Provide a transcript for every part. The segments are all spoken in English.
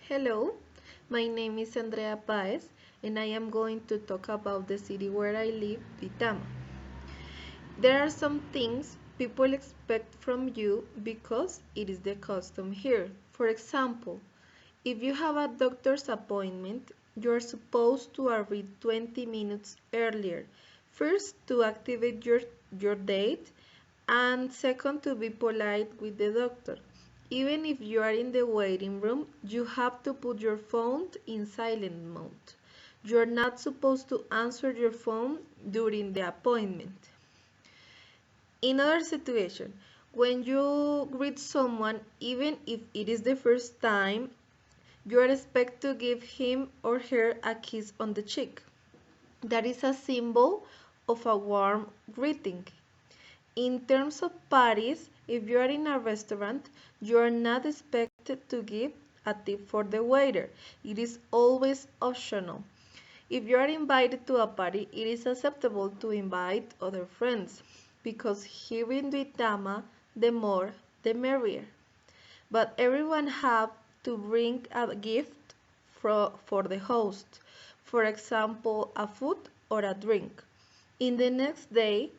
Hello, my name is Andrea Paez and I am going to talk about the city where I live, Vitama. There are some things people expect from you because it is the custom here. For example, if you have a doctor's appointment, you are supposed to arrive 20 minutes earlier. First, to activate your date, and second, to be polite with the doctor. Even if you are in the waiting room, you have to put your phone in silent mode. You are not supposed to answer your phone during the appointment. In other situation, when you greet someone, even if it is the first time, you are expected to give him or her a kiss on the cheek. That is a symbol of a warm greeting. In terms of parties, if you are in a restaurant, you are not expected to give a tip for the waiter. It is always optional. If you are invited to a party, it is acceptable to invite other friends because here in Duitama, the more, the merrier. But everyone have to bring a gift for the host, for example, a food or a drink. In the next day,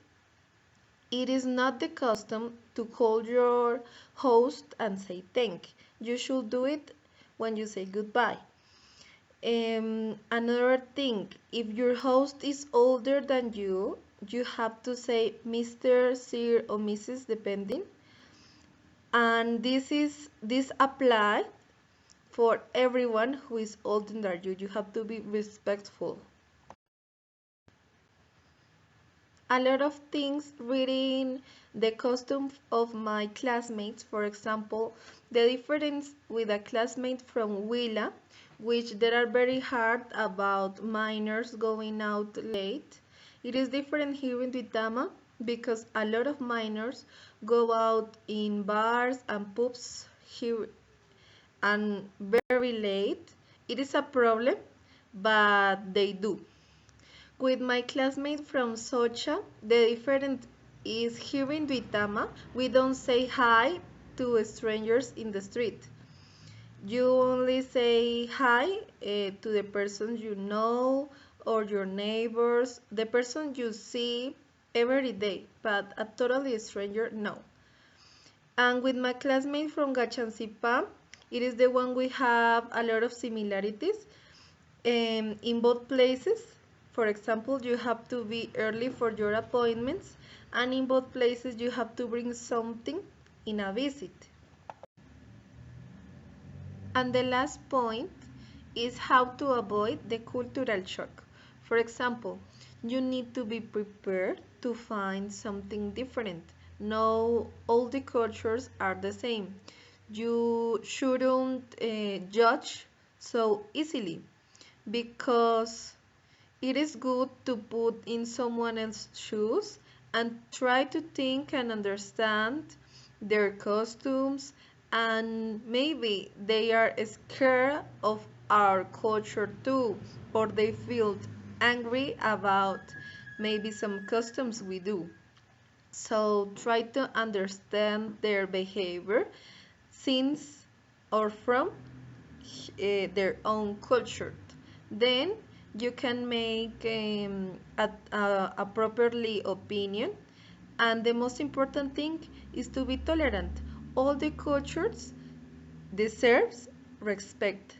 it is not the custom to call your host and say thank. You should do it when you say goodbye. Another thing, if your host is older than you have to say Mr., Sir, or Mrs. depending. And this apply for everyone who is older than you. You have to be respectful. A lot of things reading the custom of my classmates. For example, the difference with a classmate from Willa, which they are very hard about minors going out late. It is different here in Duitama because a lot of minors go out in bars and pubs here and very late. It is a problem, but they do. With my classmate from Socha, the difference is here in Duitama, we don't say hi to strangers in the street. You only say hi to the person you know or your neighbors, the person you see every day, but a totally stranger, no. And with my classmate from Gachansipa, it is the one we have a lot of similarities in both places. For example, you have to be early for your appointments, and in both places you have to bring something in a visit. And the last point is how to avoid the cultural shock. For example, you need to be prepared to find something different. No, all the cultures are the same. You shouldn't judge so easily because it is good to put in someone else's shoes and try to think and understand their costumes, and maybe they are scared of our culture too, or they feel angry about maybe some customs we do. So try to understand their behavior since or from their own culture. Then you can make a properly opinion, and the most important thing is to be tolerant. All the cultures deserves respect.